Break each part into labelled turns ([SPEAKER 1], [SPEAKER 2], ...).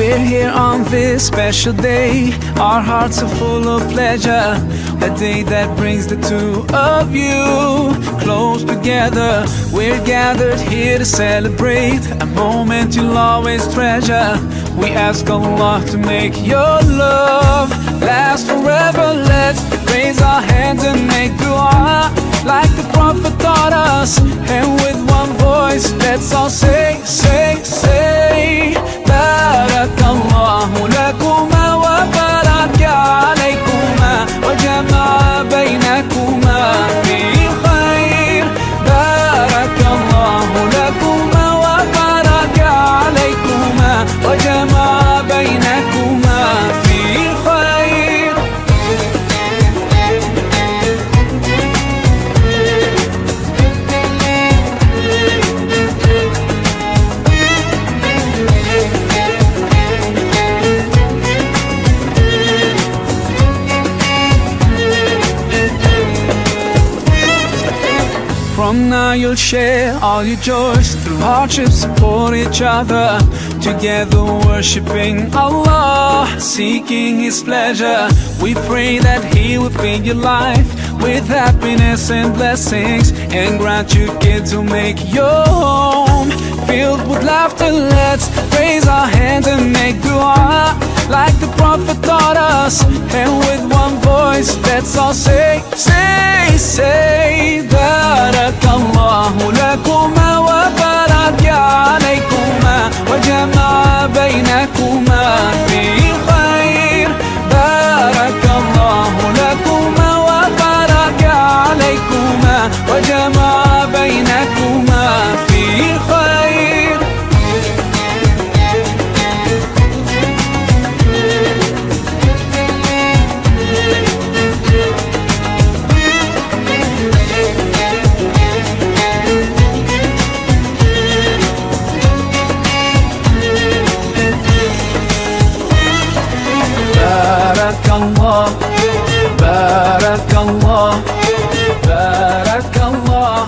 [SPEAKER 1] We're here on this special day. Our hearts are full of pleasure. A day that brings the two of you close together. We're gathered here to celebrate a moment you'll always treasure. We ask Allah to make your love last forever. Let's raise our hands and make dua like the Prophet taught us. And with one voice, let's all say, say, say, Barakallahu lakuma wa baraka alaykuma wa jama'a baynakuma fi khair. Barakallahu lakuma wa baraka alaykuma wa jama'a baynakuma fi khair. From now you'll share all your joys. Through hardships support each other. Together worshipping Allah, seeking His pleasure. We pray that He will fill your life with happiness and blessings, and grant you kids who make your home filled with laughter. Let's raise our hands and make dua like the Prophet taught us. And with one voice, let's all say, say, say, Barakallahu lakuma wa baraka alaykuma wa jama'a baynakuma fi khair. Barakallahu lakuma wa baraka alaykuma wa jama'a baynakuma fi khair. Barakallah, Barakallah, Barakallah,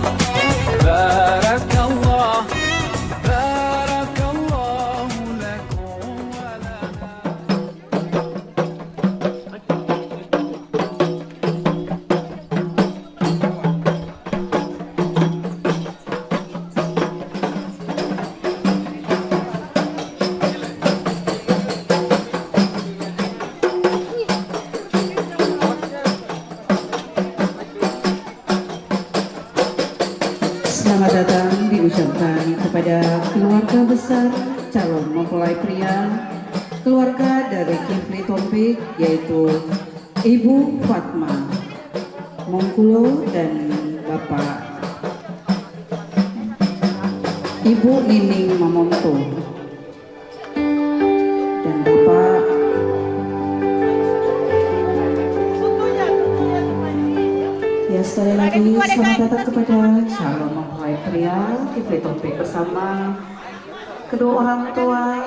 [SPEAKER 1] Barakallah, Barakallahu lakum wa lana.
[SPEAKER 2] Selamat datang diucapkan kepada keluarga besar calon mempelai pria, keluarga dari Kifli Topik, yaitu Ibu Fatma Mongkulo dan Bapak Ibu Nining Mamonto dan Bapak ya. Sekali lagi selamat datang kepada calon mempelai pria Kifli Topik bersama kedua orang tua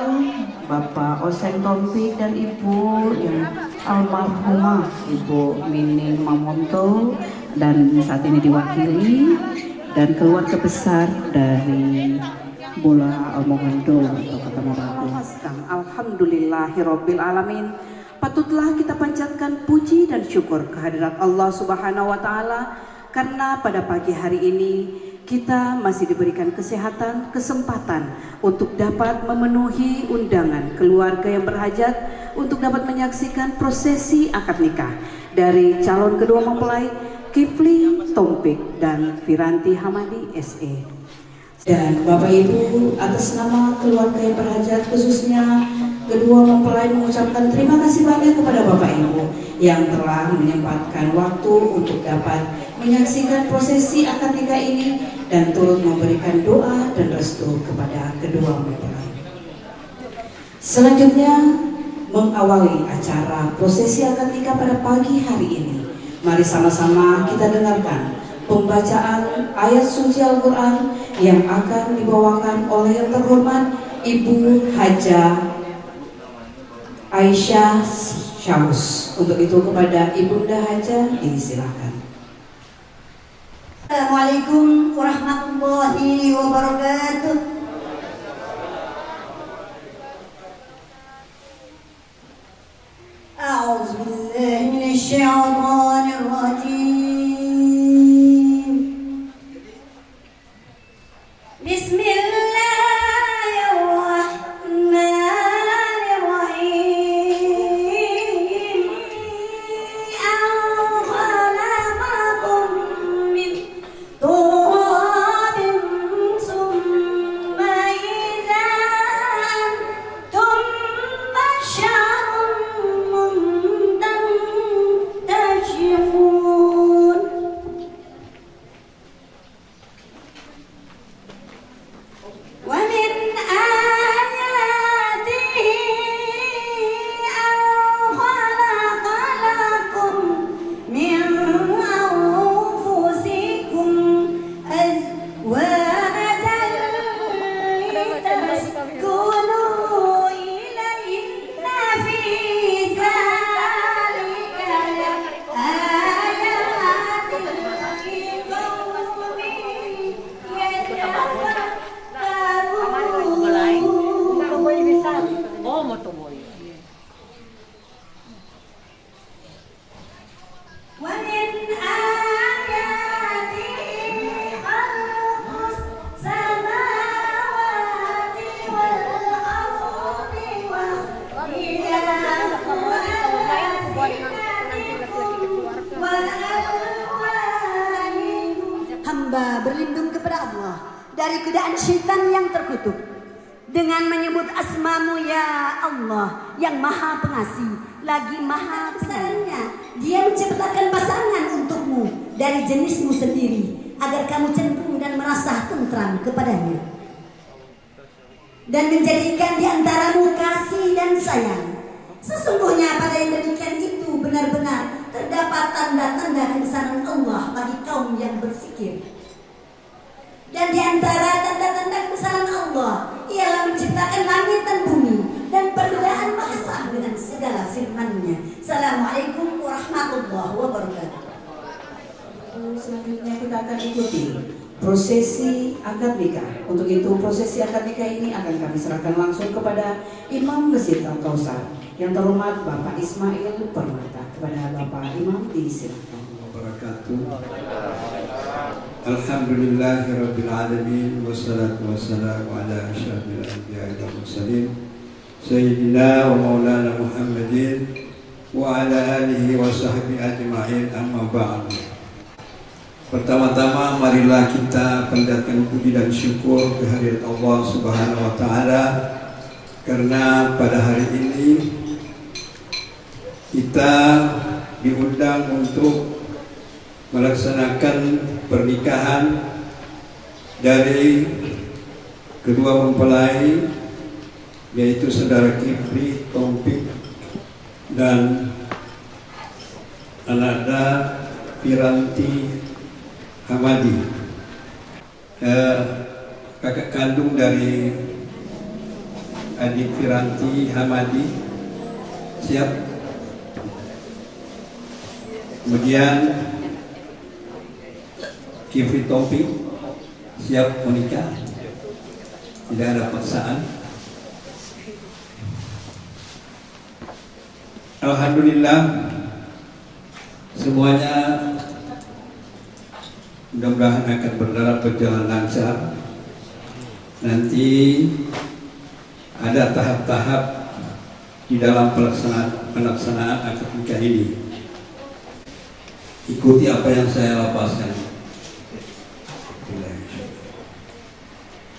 [SPEAKER 2] Bapak Oseng Topik dan Ibu yang almarhumah Ibu Mining Mamonto, dan saat ini diwakili dan keluarga besar dari Bola Almohando atau Kota Morago. Alhamdulillahirabbil alamin. Patutlah kita panjatkan puji dan syukur kehadirat Allah Subhanahu wa taala karena pada pagi hari ini kita masih diberikan kesehatan, kesempatan untuk dapat memenuhi undangan keluarga yang berhajat untuk dapat menyaksikan prosesi akad nikah dari calon kedua mempelai Kifli Tompik dan Firanti Hamadi SE. Dan Bapak Ibu, atas nama keluarga yang berhajat khususnya kedua mempelai mengucapkan terima kasih banyak kepada Bapak Ibu yang telah menyempatkan waktu untuk dapat menyaksikan prosesi akad nikah ini dan turut memberikan doa dan restu kepada kedua mempelai. Selanjutnya mengawali acara prosesi akad nikah pada pagi hari ini, mari sama-sama kita dengarkan pembacaan ayat suci Al-Quran yang akan dibawakan oleh yang terhormat Ibu Hajah Aisyah Syams. Untuk itu kepada Ibunda Hajah disilakan.
[SPEAKER 3] Assalamualaikum warahmatullahi wabarakatuh. godaan syaitan yang terkutuk. Dengan menyebut asmamu ya Allah yang maha pengasih lagi maha besarnya, dia menciptakan pasangan untukmu dari jenismu sendiri agar kamu cenderung dan merasa tentram kepadanya, dan menjadikan di antaramu kasih dan sayang. Sesungguhnya pada yang demikian itu benar-benar terdapat tanda-tanda kebesaran Allah bagi kaum yang berfikir. Dan di antara tanda-tanda kebesaran Allah ialah menciptakan langit dan bumi dan perbedaan bahasa dengan segala firman-Nya. Assalamualaikum warahmatullahi wabarakatuh.
[SPEAKER 2] Selanjutnya kita akan ikuti prosesi akad nikah. Untuk itu prosesi akad nikah ini akan kami serahkan langsung kepada Imam Masjid Al-Kausar. Yang terhormat Bapak Ismail Permata. Kepada Bapak Imam disilakan.
[SPEAKER 4] Alhamdulillahirabbil alamin wassalatu wassalamu ala asyrafil anbiya'i wal mursalin sayyidina wa maulana Muhammadin wa ala alihi wa sahbihi ajma'in, amma ba'd. Pertama-tama marilah kita panjatkan puji dan syukur kehadirat Allah Subhanahu wa taala karena pada hari ini kita diundang untuk melaksanakan pernikahan dari kedua mempelai, yaitu saudara Kifli Taufik dan Ananda Piranti Hamadi, kakak kandung dari adik Piranti Hamadi. Siap. Kemudian Kifli Taufik siap menikah, tidak ada paksaan. Alhamdulillah, semuanya mudah-mudahan akan berjalan lancar. Nanti ada tahap-tahap di dalam pelaksanaan akad nikah ini. Ikuti apa yang saya lapaskan.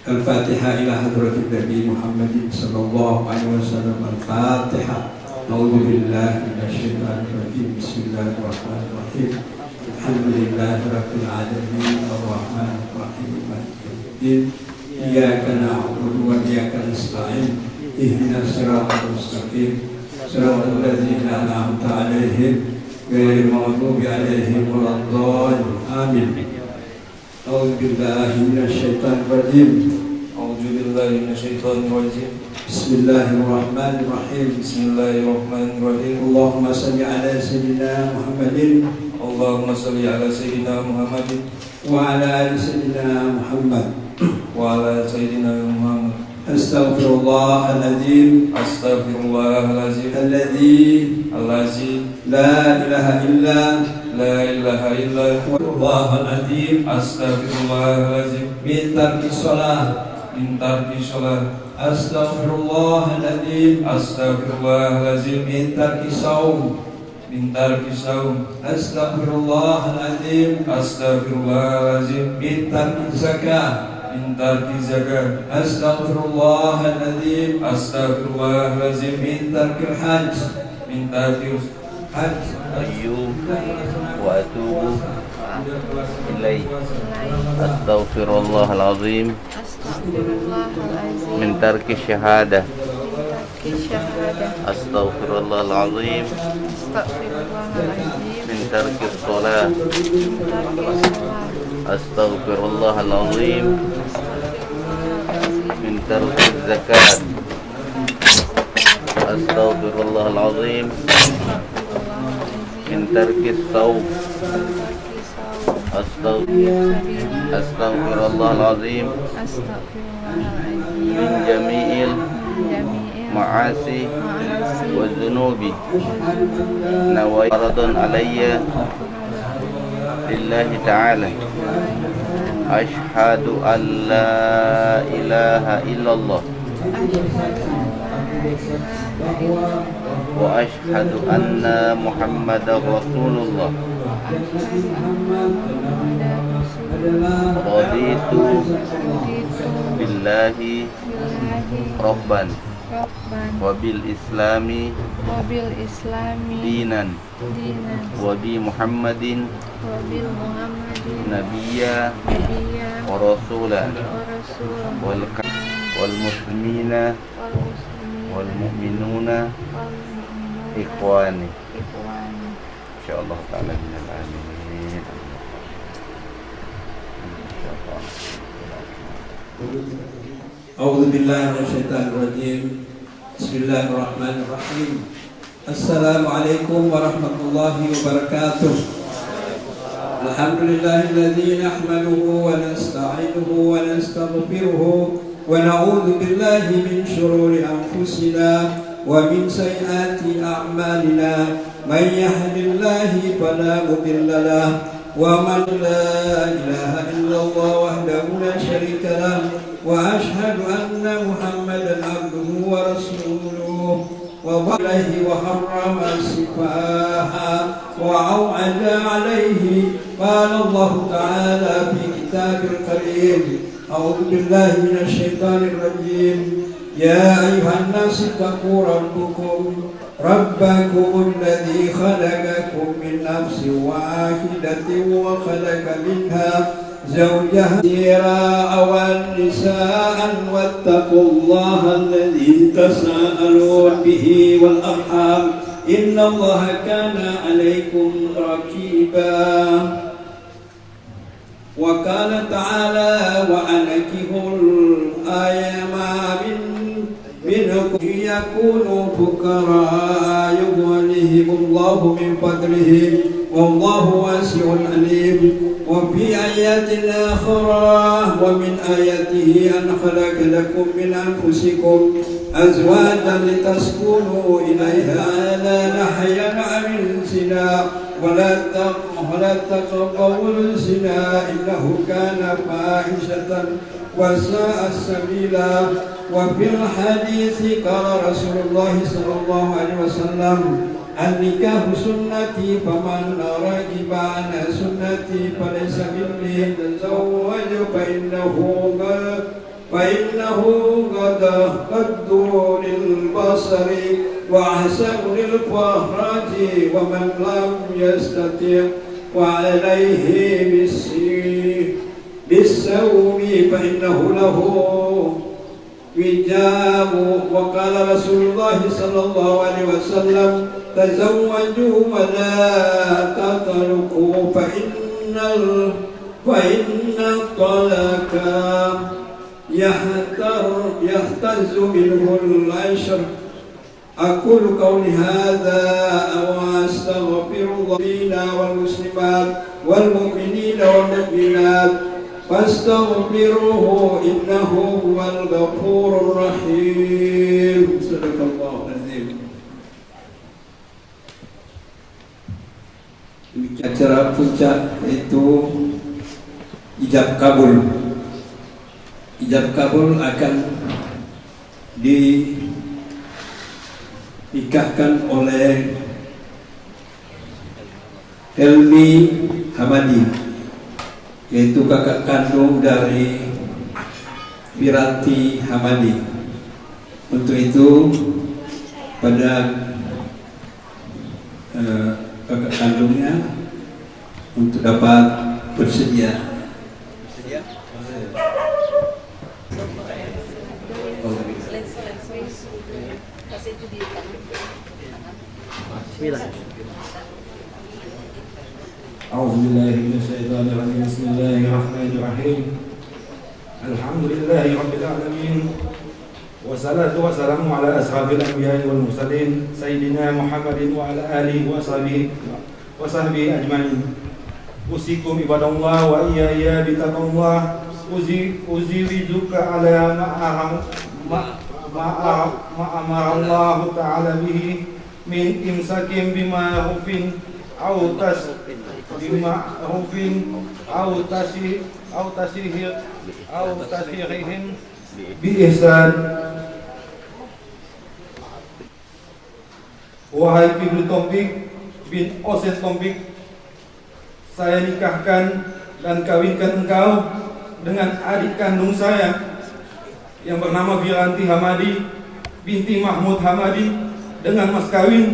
[SPEAKER 4] Al-Fatihah ila hadratin Nabi Muhammadin sallallahu alaihi wasallam. Al-Fatihah. A'udzu billahi minasyaitonir rajim. Bismillahirrahmanirrahim. Alhamdulillahirabbil alamin. Arrahmanir rahim. Maliki yaumiddin. Iyyaka na'budu wa iyyaka nasta'in. Ihdinas siratal mustaqim. Siratal ladzina an'amta 'alaihim ghairil maghdubi 'alaihim waladdallin. Amin. A'udzu billahi minasyaitonir rajim.
[SPEAKER 5] A'udzu billahi minasyaitonir rajim.
[SPEAKER 4] Bismillahirrahmanirrahim.
[SPEAKER 5] Bismillahirrahmanirrahim.
[SPEAKER 4] Allahumma shalli ala sayyidina Muhammadin
[SPEAKER 5] Allahumma shalli ala sayyidina Muhammadin
[SPEAKER 4] wa ala ali sayyidina Muhammad
[SPEAKER 5] wa ala sayyidina Muhammad.
[SPEAKER 4] Astaghfirullahaladzim
[SPEAKER 5] Astaghfirullahalazim
[SPEAKER 4] alladzi la ilaha illa
[SPEAKER 5] la ilaha illa
[SPEAKER 4] Astaghfirullahaladzim
[SPEAKER 5] astaghfirullahalazim
[SPEAKER 4] min tarki shalah
[SPEAKER 5] min tarki shalah.
[SPEAKER 4] Astaghfirullahaladzim
[SPEAKER 5] Astaghfirullahalazim
[SPEAKER 4] min tarki shaum.
[SPEAKER 5] min tarki shaum.
[SPEAKER 4] Astaghfirullahaladzim
[SPEAKER 5] Astaghfirullahalazim
[SPEAKER 4] min tarki zakah.
[SPEAKER 5] min tarki zakat.
[SPEAKER 4] Astaghfirullahaladzim
[SPEAKER 5] Astaghfirullahalazim
[SPEAKER 4] min tarki hajj.
[SPEAKER 5] min tarki
[SPEAKER 4] Hajj.
[SPEAKER 6] Ayyub wa atubu ilaih. Astaghfirullahalazim min tarki syahadah. Astaghfirullahalazim min tarki shalah. Astaghfirullahalazim min tarki zakat. Astaghfirullahalazim min tarki shaum. Astaghfirullahalazim min jami'il ma'asi wa dhunubi. Nawai faradun alayya lillahi ta'ala. Ashhadu an la ilaha illallah wa ashhadu anna Muhammadar Rasulullah.
[SPEAKER 4] dan Nabi Muhammad adalah
[SPEAKER 6] Raditu billahi Rabban wabil Islami dinan wa bi Muhammadin nabiyya wa rasula wal muslimina wal mu'minuna ikhwani insyaallah ta'ala minal amin.
[SPEAKER 4] A'udzu billahi minasyaitonir rajim. Bismillahirrahmanirrahim. Assalamualaikum warahmatullahi wabarakatuh. Alhamdulillahilladzi nahmaduhu wa nasta'inuhu wa nastaghfiruhu wa na'udzu billahi min shururi anfusina wa min sayyiati a'malina. May yahdihillahu fala mudilla lahu wa man la ilaha illallah wahdahu la syarika lahu wa ashhadu anna Muhammadan abduhu wa rasuluh wa alaihi wa harrama sifaha wa au'ada alaihi qala Allah ta'ala fi kitabil karim a'udzu billahi minasy syaithanir rajim ya ayyuhan nas taqu rabbakum alladzi khalaqakum min nafsin wahidatin wa khalaqa minha زوجها والنساء واتقوا الله الذي تساءلون به والأرحام إن الله كان عليكم رقيبا وقال تعالى وأنكحوا الأيام منكم يكونوا فقراء يغنيهم الله من فضله والله واسع عليم وفي آيات أخرى ومن آياته أن خلق لكم من أنفسكم أزواجا لتسكنوا إليها لا نحيا عن الزنا ولا تقربوا الزنا إنه كان فاحشة وساء سبيلا وفي الحديث قال رسول الله صلى الله عليه وسلم النكاح سنتي فمن رغب عن سنتي فليس مني تزوج فإنه قد للبصر وأحسن للفرج ومن لم يستطع وعليه بالصوم فإنه له وجاب وقال رسول الله صلى الله عليه وسلم تزوجوا ولا تطلقوا فإن الطلاق يهتز منه العشر. أقول قولي هذا وأستغفر الله والمسلمات والمؤمنين والمؤمنات فاستغفروه إنه هو الغفور الرحيم. صدق الله العظيم. Acara puncak itu ijab kabul. Ijab kabul akan dinikahkan oleh Helmi Hamadi, yaitu kakak kandung dari Wiranti Hamadi. Untuk itu pada kakak kandungnya untuk dapat bersedia.
[SPEAKER 7] A'udzubillahi minasyaitonir rajim. Bismillahirrahmanirrahim. Alhamdulillahi rabbil alamin. Wassalatu wassalamu ala asrafil anbiya'i wal mursalin sayyidina Muhammadin wa ala alihi wa sahbihi ajmain. Usikum ibadallah wa iyaya bitaqwallah. Uziwiduka ala ma'amarallahu ta'ala bihi min imsakim bima'rufin au tasihihim bi ihsan. Wahai Ibnu Tombik bin Osen Tombik, saya nikahkan dan kawinkan engkau dengan adik kandung saya yang bernama Wiranti Hamadi binti Mahmud Hamadi dengan mas kawin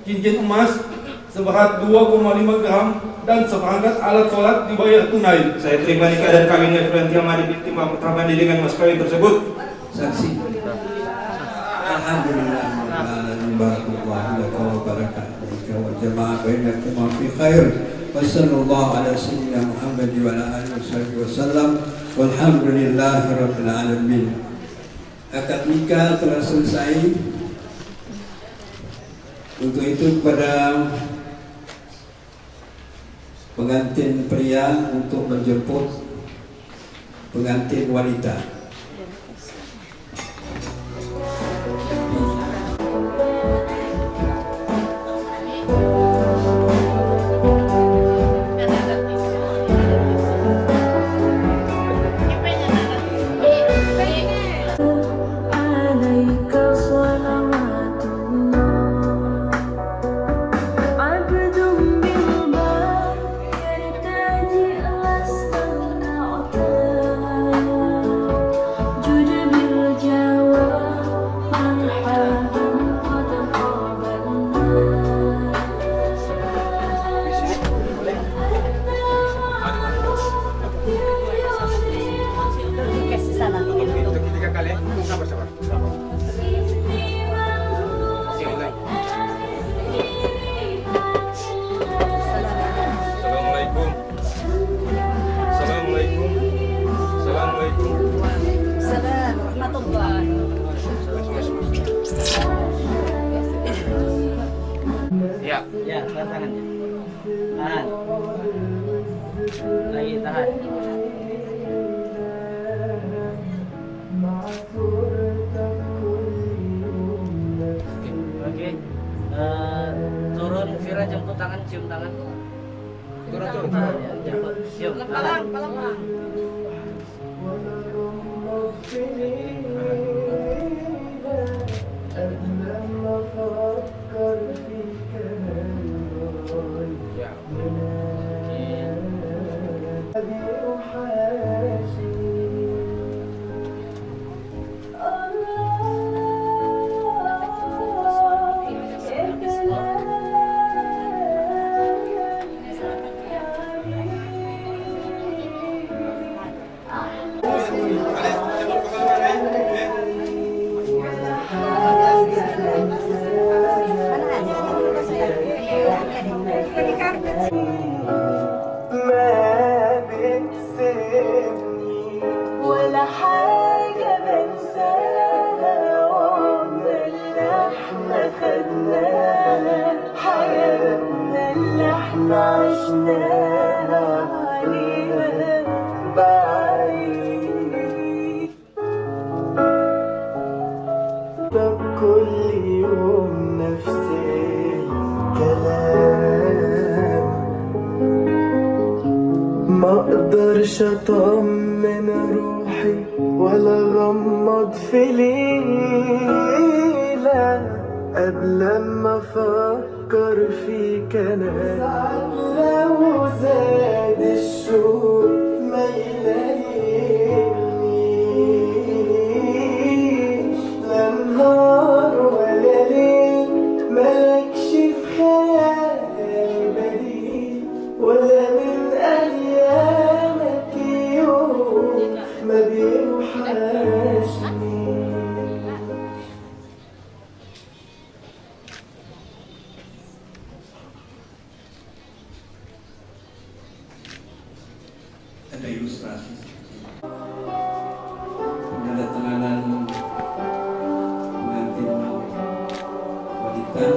[SPEAKER 7] cincin emas seberat 2,5 gram dan seperangkat alat sholat dibayar tunai. Saya terima nikah dan kawinnya Wiranti Hamadi binti Mahmud Hamadi dengan mas kawin tersebut.
[SPEAKER 4] Saksi. Alhamdulillah. Barakallahu laka wa barakatuh wa jama'a bainakum fi khair. Wassallallahu ala sayyidina Muhammad wa ala alihi wasallam. Walhamdulillahi rabbil alamin. Akad nikah telah selesai. Untuk itu kepada pengantin pria untuk menjemput pengantin wanita.
[SPEAKER 8] Ya, tahan tangannya. Tahan. Lagi tahan. Oke. Turun, Vira jemput tangan, cium tangan. Turun. Ya, jemput, cium. Palang.
[SPEAKER 9] ولا حاجة بنساها عمرنا اللي احنا خدناها حياتنا اللي احنا عشناها عليها بعيد طب كل يوم نفس الكلام ما اقدرش اطمن روحي ولا غمض في ليلة قبل ما افكر فيك انا ساعات لو زاد الشوق ما يلاقينيش لا نهار ولا ليل مالكش في خيالي بديل ولا من ايامك يوم ما بيوحشني.
[SPEAKER 4] Ada ilustrasi penandatanganan pengantin wanita.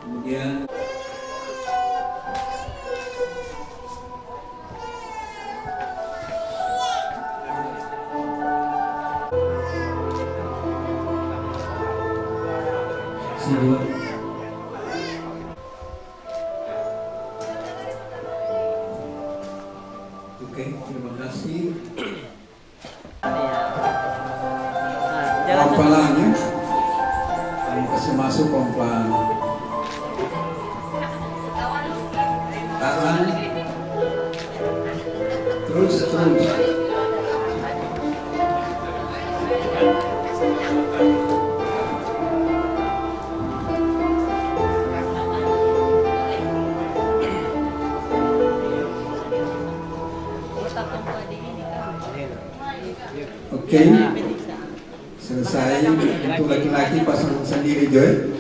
[SPEAKER 4] Kemudian Siapa? Oke, terima kasih. kepalanya. Kasih masuk pelan-pelan. Tahan. Terus. Oke, selesai. Untuk laki-laki pasang sendiri, Joy.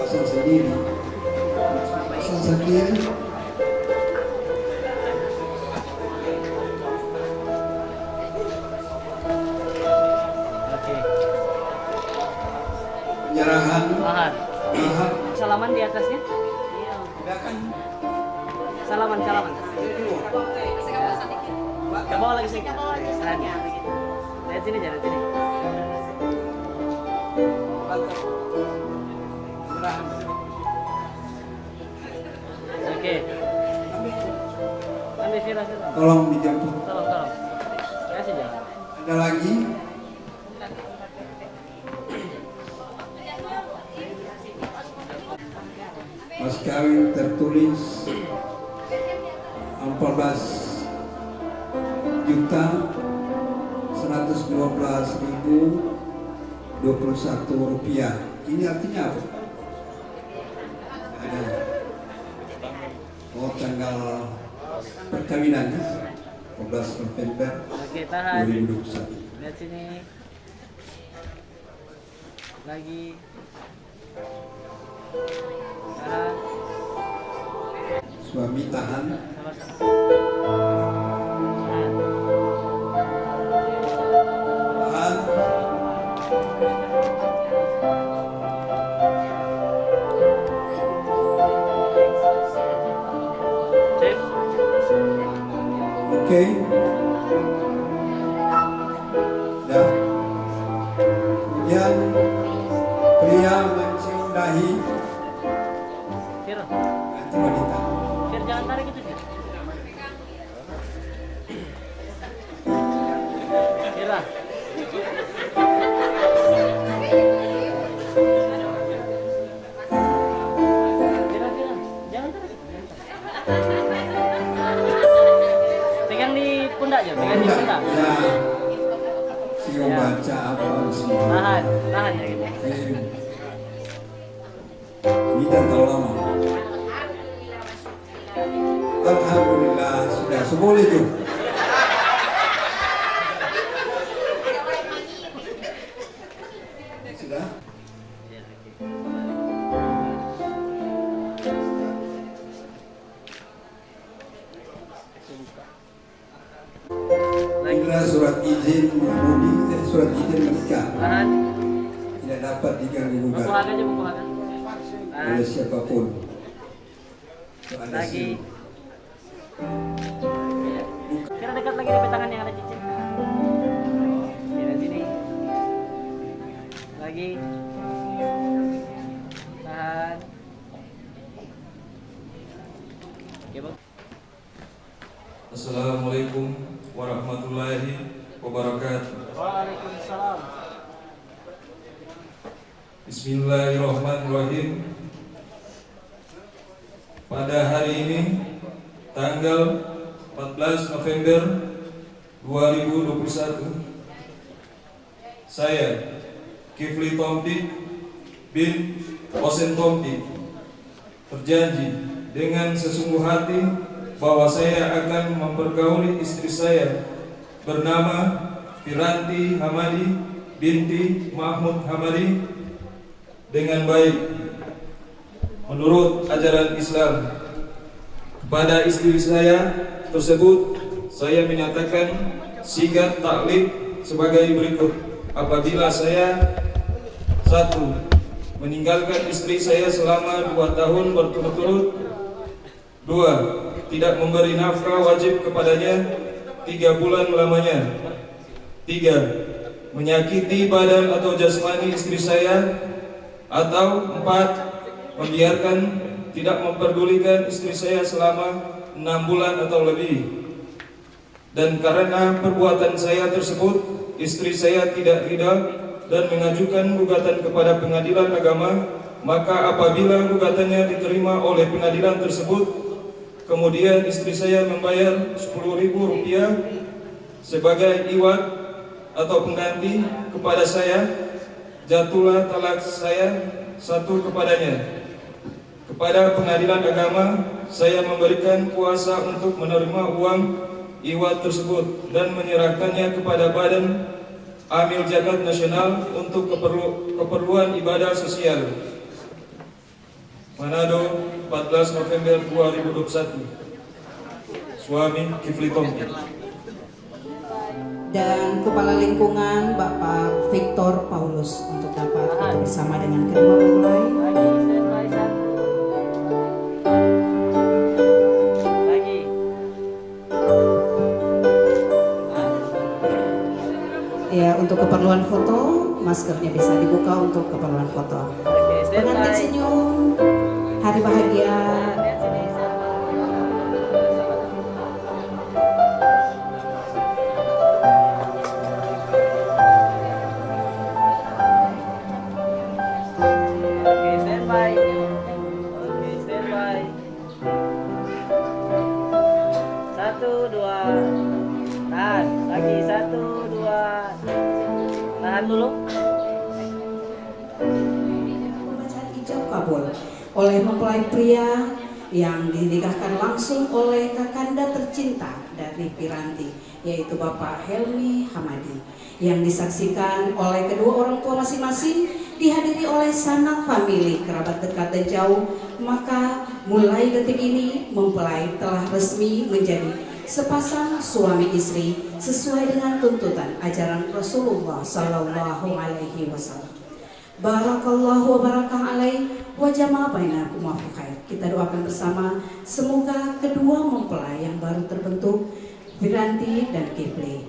[SPEAKER 4] Pasang sendiri. Penyerahan.
[SPEAKER 8] Mahar. Salaman di atasnya. Salaman. Ke bawah lagi sedikit. Lihat sini, lihat sini. Oke. Ambil Fira.
[SPEAKER 4] Tolong dijemput.
[SPEAKER 8] Tolong. Kasih jalan.
[SPEAKER 4] Ada lagi? Mas kawin tertulis 14.112.021 rupiah. Ini artinya apa? Ada. Oh, tanggal perkawinannya 14 November
[SPEAKER 8] Oke, tahan.
[SPEAKER 4] 2021.
[SPEAKER 8] Lihat sini. Lagi. Tahan.
[SPEAKER 4] Suami tahan.
[SPEAKER 8] Sama-sama.
[SPEAKER 4] Tahan.
[SPEAKER 8] Cek.
[SPEAKER 4] Oke. Ya. Kemudian pria mencium dahi
[SPEAKER 8] Fir.
[SPEAKER 4] nanti wanita.
[SPEAKER 8] Fir, jangan tarik itu, Fir. Fira. Fira. Jangan tarik. Pegang di pundak, Jo. Pegang di pundak.
[SPEAKER 4] Ya. Cium baca apa semua.
[SPEAKER 8] Tahan ya gitu.
[SPEAKER 4] Ini dan terlalu lama. Alhamdulillah sudah seboleh itu. Sudah. Inilah surat izin mengemudi, surat izin menikah.
[SPEAKER 8] Tahan.
[SPEAKER 4] Tidak dapat diganggu gugat
[SPEAKER 8] Buku aja. Tahan.
[SPEAKER 4] oleh siapapun. Itu ada
[SPEAKER 8] Lagi.
[SPEAKER 4] sini.
[SPEAKER 8] Kira dekat lagi di tangan yang ada cincin. Sini. Lagi. Tahan. Oke, Bang.
[SPEAKER 5] Assalamualaikum warahmatullahi wabarakatuh.
[SPEAKER 8] Waalaikumsalam.
[SPEAKER 5] Bismillahirrahmanirrahim. Pada hari ini tanggal 14 November 2021, saya Kifli Tompik bin Osen Tompik berjanji dengan sesungguh hati bahwa saya akan mempergauli istri saya bernama Firanti Hamadi binti Mahmud Hamadi dengan baik menurut ajaran Islam. Kepada istri saya tersebut saya menyatakan sigat taklid sebagai berikut. Apabila saya 1. Meninggalkan istri saya selama 2 tahun berturut-turut. 2. Tidak memberi nafkah wajib kepadanya 3 bulan lamanya. 3. menyakiti badan atau jasmani istri saya, atau 4, membiarkan tidak memperdulikan istri saya selama 6 bulan atau lebih. Dan karena perbuatan saya tersebut, istri saya tidak ridha dan mengajukan gugatan kepada pengadilan agama, maka apabila gugatannya diterima oleh pengadilan tersebut, kemudian istri saya membayar Rp10.000 sebagai iwat atau pengganti kepada saya, jatuhlah talak saya 1 kepadanya. Kepada pengadilan agama, saya memberikan kuasa untuk menerima uang iwat tersebut dan menyerahkannya kepada Badan Amil Zakat Nasional untuk keperluan ibadah sosial. Manado, 14 November 2021. Suami Kifli Tompi.
[SPEAKER 2] Dan Kepala Lingkungan Bapak Victor Paulus untuk dapat bersama dengan kedua mempelai. Ya, untuk keperluan foto, maskernya bisa dibuka untuk keperluan foto. Pengantin senyum, hari bahagia.
[SPEAKER 8] Oke, standby. Oke, standby. 1, 2. Tahan, lagi 1, 2. Tahan dulu.
[SPEAKER 2] Pembacaan ijab kabul oleh mempelai pria yang dinikahkan langsung oleh kakanda tercinta dari Piranti, yaitu Bapak Helmi Hamadi, yang disaksikan oleh kedua orang tua masing-masing, dihadiri oleh sanak famili, kerabat dekat dan jauh. Maka mulai detik ini mempelai telah resmi menjadi sepasang suami istri sesuai dengan tuntutan ajaran Rasulullah Sallallahu Alaihi Wasallam. Barakallahu wa barakah alaih wa jama'a bainakum wa fi khair. Kita doakan bersama semoga kedua mempelai yang baru terbentuk, Piranti dan Kifli,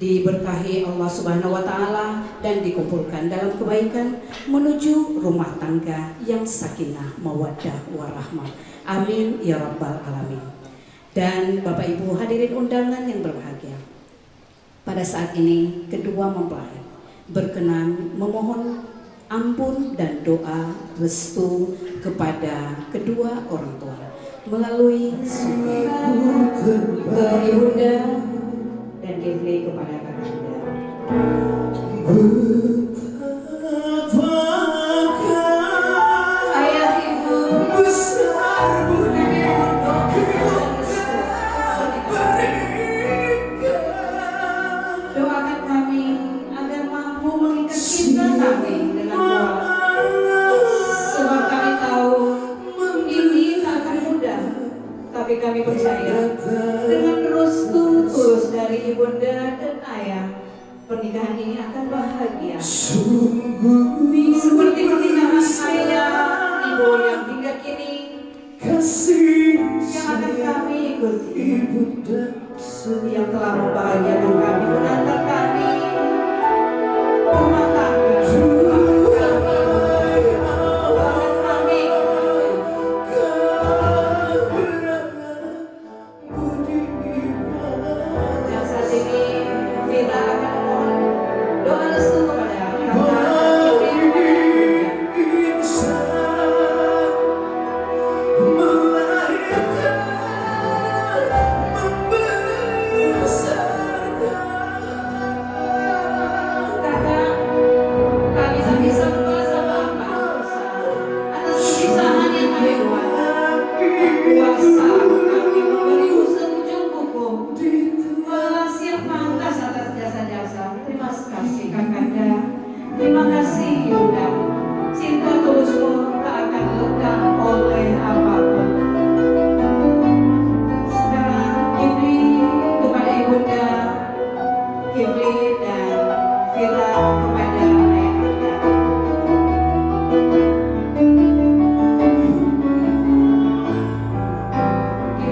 [SPEAKER 2] diberkahi Allah Subhanahu wa taala dan dikumpulkan dalam kebaikan menuju rumah tangga yang sakinah mawaddah warahmah. Amin ya rabbal alamin. Dan Bapak Ibu hadirin undangan yang berbahagia, pada saat ini kedua mempelai berkenan memohon ampun dan doa restu kepada kedua orang tua melalui surat ke Ibunda dan Kifli kepada kakanda. Ayah ibu besar budi doakan kami agar mampu mengikat cinta kami dengan kuat, sebab kami tahu ini tak akan mudah, tapi kami percaya dengan restu tulus dari ibunda dan ayah, pernikahan ini akan bahagia seperti pernikahan ayah ibu yang hingga kini yang akan kami ikuti, yang telah membahagiakan kami, menantar kami rumah tangga, dan saat ini Vira akan mohon doa restu kepada terima kasih Yunda, cinta tulusmu tak akan lekang oleh apapun. Sekarang Kifli kepada ibunda, Kifli dan Vira kepada ayahanda. Kifli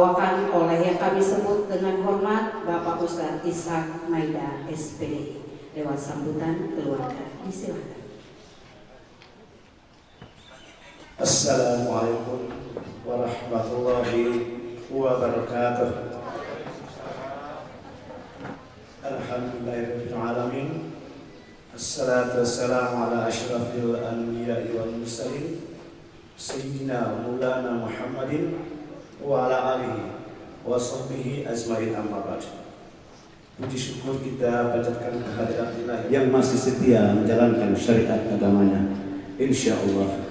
[SPEAKER 2] dibawakan oleh yang kami sebut dengan hormat Bapak Ustadz Ishak Maida SPD lewat sambutan keluarga. Disilakan.
[SPEAKER 10] Assalamualaikum warahmatullahi wabarakatuh. Alhamdulillahirabbil alamin. Assalatu wassalamu ala asyrafil anbiya'i wal mursalin sayyidina Maulana Muhammadin wa ala alihi wa sahbihi ajmain, amma ba'd. Puji syukur kita panjatkan kehadirat Ilahi yang masih setia menjalankan syariat agamanya, insyaallah.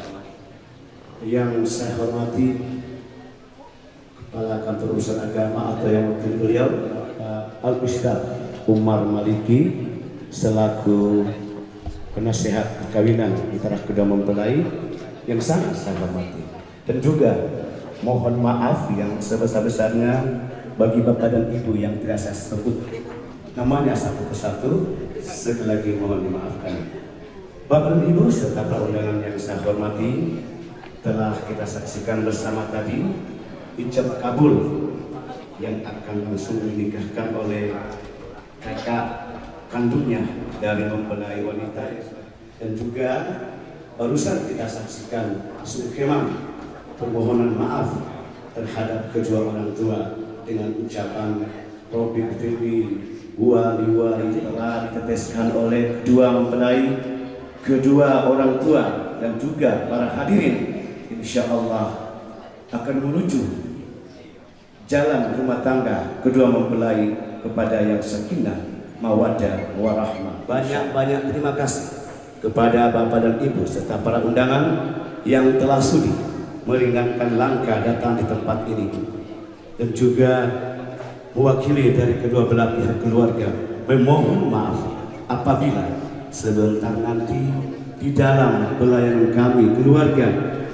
[SPEAKER 10] Yang saya hormati Kepala Kantor Urusan Agama atau yang wakil beliau Al-Ustadz Umar Maliki selaku penasehat perkawinan antara kedua mempelai yang sangat saya hormati, dan juga mohon maaf yang sebesar-besarnya bagi bapak dan ibu yang tidak saya sebut namanya satu persatu. Sekali lagi mohon dimaafkan. Bapak dan ibu serta para undangan yang saya hormati, telah kita saksikan bersama tadi ijab kabul yang akan langsung dinikahkan oleh kakak kandungnya dari mempelai wanita, dan juga barusan kita saksikan sungkeman permohonan maaf terhadap kedua orang tua dengan ucapan Robbi Fitri wali telah diteteskan oleh kedua mempelai, kedua orang tua, dan juga para hadirin. Insyaallah akan menuju jalan rumah tangga kedua mempelai kepada yang sakinah, mawaddah, warahmah. Banyak-banyak terima kasih kepada bapak dan ibu serta para undangan yang telah sudi meringankan langkah datang di tempat ini, dan juga mewakili dari kedua belah pihak keluarga memohon maaf apabila sebentar nanti di dalam pelayanan kami keluarga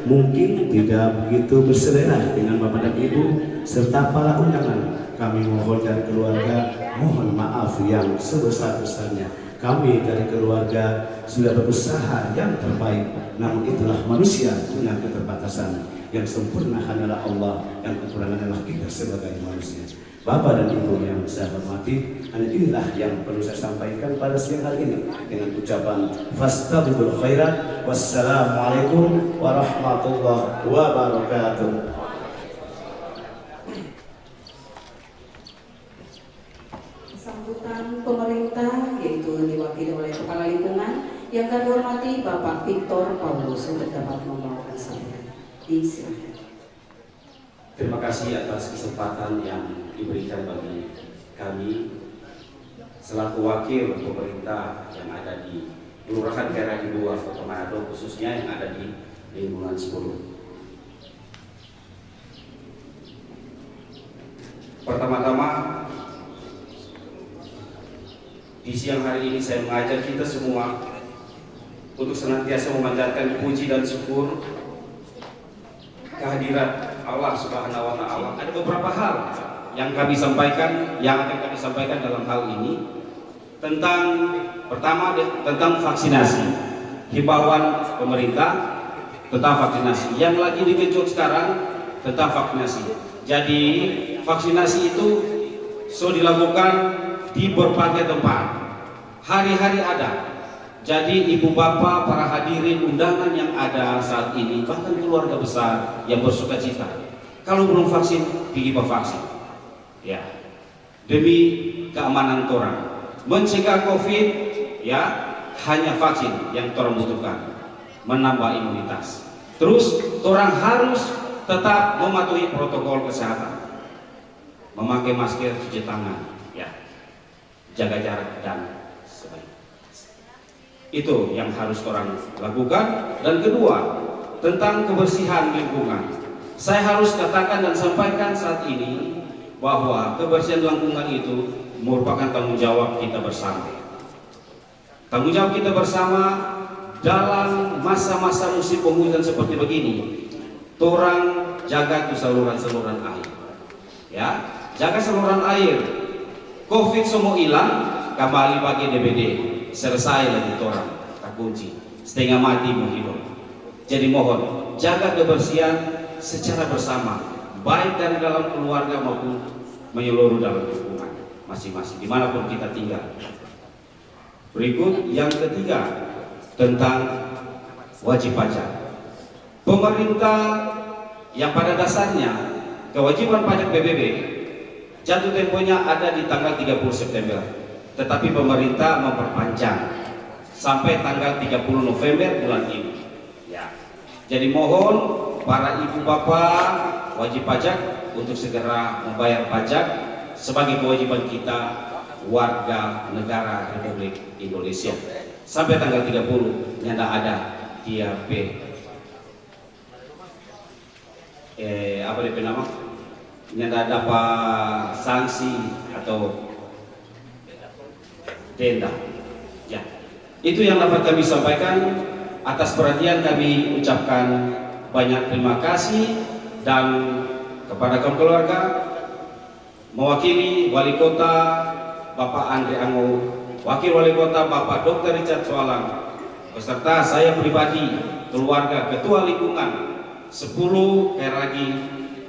[SPEAKER 10] mungkin tidak begitu berselera dengan bapak dan ibu serta para undangan. Kami mohon dari keluarga mohon maaf yang sebesar-besarnya. Kami dari keluarga sudah berusaha yang terbaik, namun itulah manusia dengan keterbatasan. Yang sempurna hanyalah Allah, yang kekurangan adalah kita sebagai manusia. Bapak dan ibu yang saya hormati, hanya inilah yang perlu saya sampaikan pada siang hari ini dengan ucapan fastabiqul khairat. Wassalamualaikum warahmatullahi wabarakatuh.
[SPEAKER 2] Sambutan pemerintah yaitu diwakili oleh Kepala Lingkungan yang kami hormati Bapak Victor Paulus untuk dapat membawakan sambutan. Disilakan.
[SPEAKER 11] Terima kasih atas kesempatan yang diberikan bagi kami selaku wakil pemerintah yang ada di Kelurahan Kera di 2 Kota Manado, khususnya yang ada di lingkungan 10. Pertama-tama di siang hari ini saya mengajak kita semua untuk senantiasa memanjatkan puji dan syukur kehadirat Allah Subhanahu wa Ta'ala. Ada beberapa hal yang kami sampaikan, yang akan kami sampaikan dalam hal ini tentang, pertama tentang vaksinasi, himbauan pemerintah tentang vaksinasi. Yang lagi digenjot sekarang tentang vaksinasi. Jadi vaksinasi itu sudah dilakukan di berbagai tempat, hari-hari ada. Jadi ibu bapak, para hadirin undangan yang ada saat ini, bahkan keluarga besar yang bersuka cita, kalau belum vaksin, pergi vaksin. Ya, demi keamanan orang, mencegah COVID, ya hanya vaksin yang orang butuhkan, menambah imunitas. Terus orang harus tetap mematuhi protokol kesehatan, memakai masker, cuci tangan, ya, jaga jarak dan sebagainya. Itu yang harus orang lakukan. Dan kedua, tentang kebersihan lingkungan, saya harus katakan dan sampaikan saat ini bahwa kebersihan lingkungan itu merupakan tanggung jawab kita bersama. Tanggung jawab kita bersama dalam masa-masa musim penghujan seperti begini. Orang jaga saluran-saluran air, ya, jaga saluran air. COVID semua hilang, kembali bagi DBD. Selesai lagi orang tak kunci, setengah mati menghidup. Jadi mohon jaga kebersihan secara bersama, baik dari dalam keluarga maupun menyeluruh dalam lingkungan masing-masing dimanapun kita tinggal. Berikut yang ketiga tentang wajib pajak. Pemerintah yang pada dasarnya kewajiban pajak PBB jatuh temponya ada di tanggal 30 September, tetapi pemerintah memperpanjang sampai tanggal 30 November bulan ini. Ya. Jadi mohon para ibu bapak wajib pajak untuk segera membayar pajak sebagai kewajiban kita warga negara Republik Indonesia. Sampai tanggal 30 nyanda ada dia apa dia nama? Nyanda dapat sanksi atau denda. Ya. Itu yang dapat kami sampaikan. Atas perhatian kami ucapkan banyak terima kasih, dan kepada kaum keluarga mewakili Wali Kota Bapak Andre Ango, Wakil Wali Kota Bapak Dr. Richard Soalang, beserta saya pribadi, keluarga, Ketua Lingkungan 10 Keragi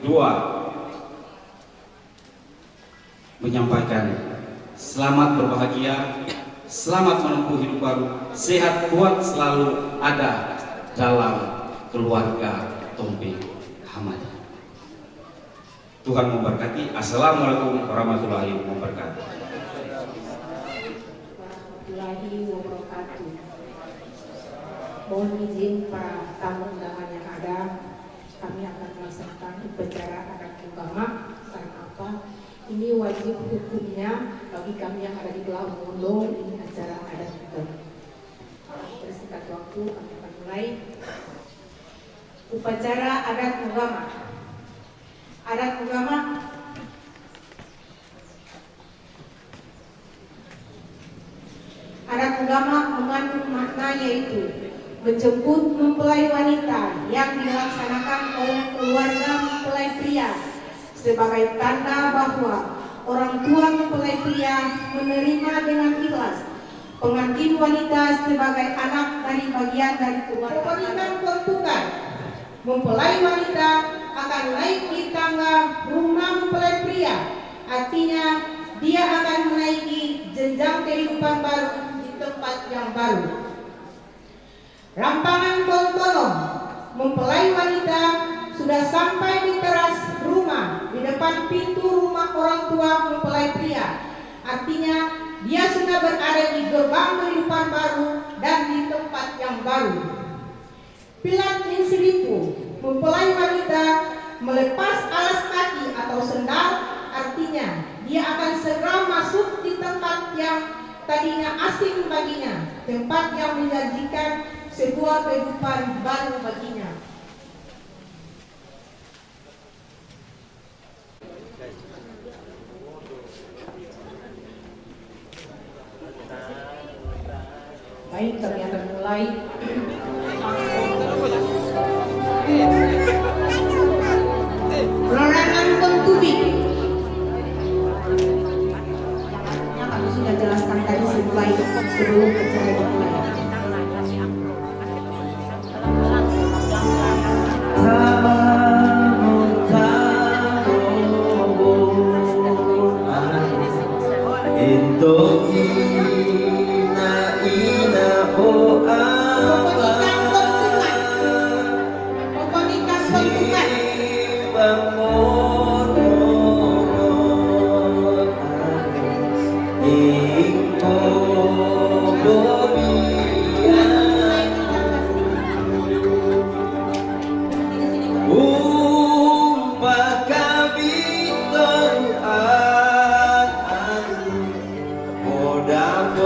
[SPEAKER 11] 2 menyampaikan selamat berbahagia, selamat menempuh hidup baru, sehat kuat selalu ada dalam keluarga Tompi Hamad. Tuhan memberkati. Assalamualaikum warahmatullahi wabarakatuh.
[SPEAKER 12] Warahmatullahi wabarakatuh. Mohon izin para tamu undangan yang ada, kami akan melaksanakan upacara adat agama. Karena apa? Ini wajib hukumnya bagi kami yang ada di Pulau Mondo. Ini acara adat agama. Bersingkat waktu kami akan mulai upacara adat agama. Adat agama mengandung makna yaitu menjemput mempelai wanita yang dilaksanakan oleh keluarga mempelai pria sebagai tanda bahwa orang tua mempelai pria menerima dengan ikhlas pengantin wanita sebagai anak dari bagian dari keluarga. Pernikahan keuntungan mempelai wanita akan naik di tangga rumah mempelai pria, artinya dia akan menaiki jenjang kehidupan baru di tempat yang baru. Rampangan Bontono, mempelai wanita sudah sampai di teras rumah di depan pintu rumah orang tua mempelai pria, artinya dia sudah berada di gerbang kehidupan baru dan di tempat yang baru. Pilat insiripu, mempelai wanita melepas alas kaki atau sendal, artinya dia akan segera masuk di tempat yang tadinya asing baginya, tempat yang menjanjikan sebuah kehidupan baru baginya. Baik, kami akan mulai. Larangan tubing. Yang kami sudah jelaskan tadi sebelum acara dimulai.
[SPEAKER 9] Umpaka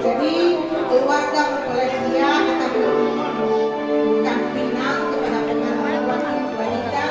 [SPEAKER 12] Jadi keluarga mempelai pria akan memberikan pinang kepada pengantin wanita.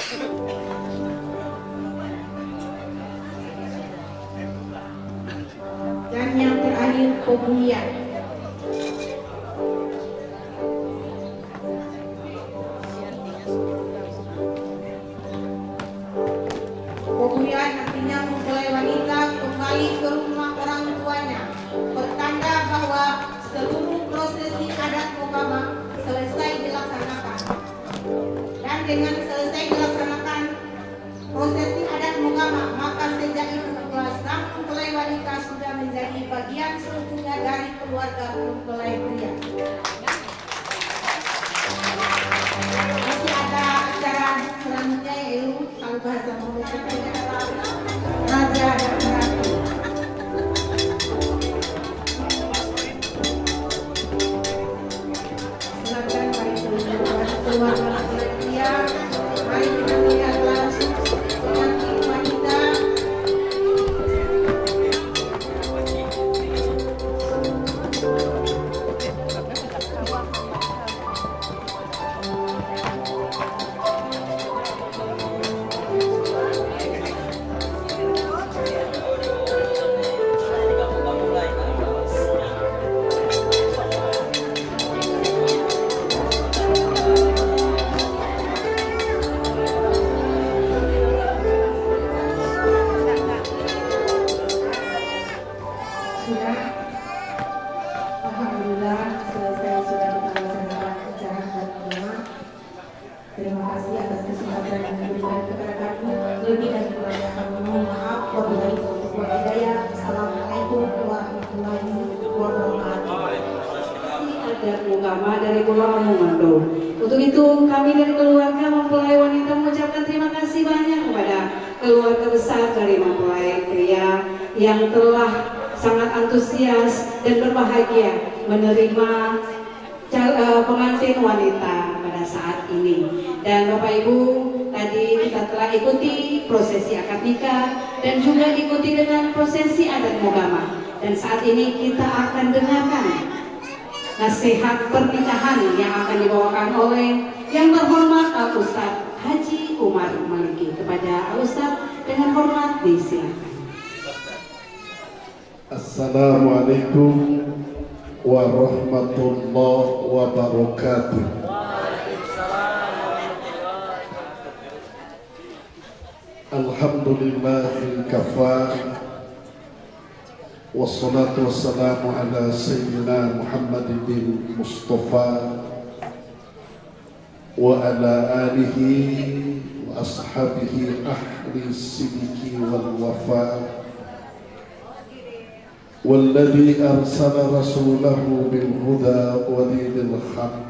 [SPEAKER 12] Thank you. Pobuyan. Pobuyan artinya mempelai wanita kembali ke rumah orang tuanya, pertanda bahwa seluruh prosesi adat Mogama selesai dilaksanakan. Dan dengan selesai dilaksanakan prosesi adat Mogama, maka sejak itu pula sang mempelai wanita sudah menjadi bagian seutuhnya dari keluarga mempelai pria. Masih ada acara selanjutnya yaitu kalau bahasa Melayu Raja dan Ratu. Silakan mari keluarga mempelai pria, mari kita lihat langsung pengantin wanita. Sudah, alhamdulillah selesai sudah kita laksanakan acara adat Mogama. Terima kasih atas kesempatan yang diberikan kepada kami. Lebih dan kurangnya kami mohon maaf. Wabillahi taufiq wal hidayah. Assalamualaikum warahmatullahi wabarakatuh.
[SPEAKER 2] Adat Mogama dari Pulau Mando. Untuk itu kami dari keluarga mempelai wanita mengucapkan terima kasih banyak kepada keluarga besar dari mempelai pria yang telah sangat antusias dan berbahagia menerima pengantin wanita pada saat ini. Dan Bapak Ibu, tadi kita telah ikuti prosesi akad nikah dan juga ikuti dengan prosesi adat Mogama. Dan saat ini kita akan dengarkan nasihat pernikahan yang akan dibawakan oleh yang terhormat Al-Ustadz Haji Umar Maliki. Kepada Al-Ustadz dengan hormat disilakan.
[SPEAKER 13] Assalamualaikum warahmatullahi wabarakatuh. Alhamdulillahil kafa. Wassalatu wassalamu ala sayyidina Muhammadin bin Mustafa wa ala alihi wa ashabihi ahli sidiki wal wafa. والذي أرسل رسوله بالهدى ودين الحق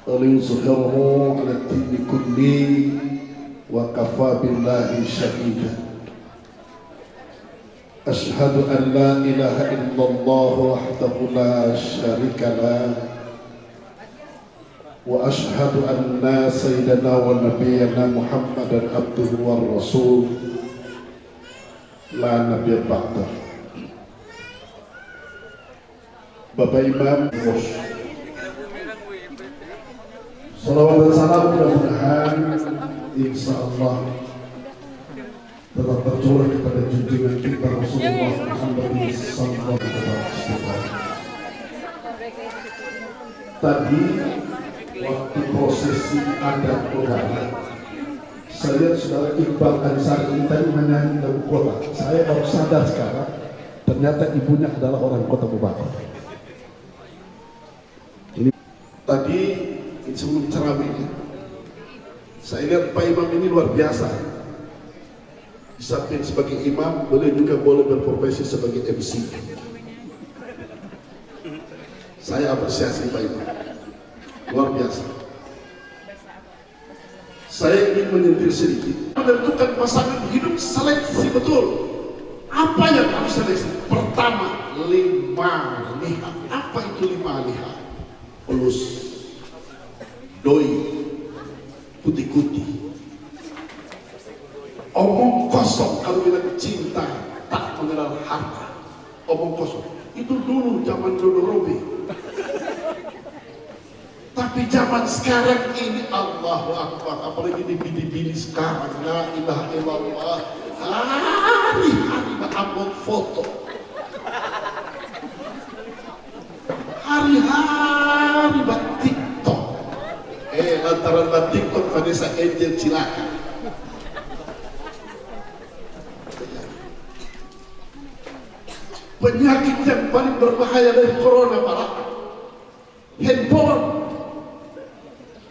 [SPEAKER 13] ليظهره على الدين كله وكفى بالله شهيدا. أشهد أن لا إله إلا الله وحده لا شريك له وأشهد أن سيدنا ونبينا محمدا عبده والرسول لا نبي بعده. Bapak Imam, salawat dan salam mudah-mudahan insya Allah tetap tercurah kepada junjungan kita Rasulullah Muhammad sallallahu alaihi wasallam. Tadi waktu prosesi adat Mogama, saya lihat saudara Iqbal Ansari tadi menyanyi lagu kota. Saya baru sadar sekarang ternyata ibunya adalah orang kota Bogor. Ini tadi sebelum ceramahnya, saya lihat Pak Imam ini luar biasa. Di samping sebagai imam, beliau juga boleh berprofesi sebagai MC. Saya apresiasi Pak Imam, luar biasa. Saya ingin menyentil sedikit. Menentukan pasangan hidup seleksi betul. Apa yang harus seleksi? Pertama, 5 lihat. Apa itu 5 lihat? Pelus, doi, putih-putih, omong kosong. Kalau bilang cinta tak mengenal harta, omong kosong. Itu dulu zaman Dodo Robi. Tapi zaman sekarang ini Allahu Akbar, apalagi di bini-bini sekarang, la ilaha illallah, hari-hari upload foto. lantaran TikTok Vanessa Angel cilaka. Penyakit yang paling berbahaya dari corona Pak, handphone.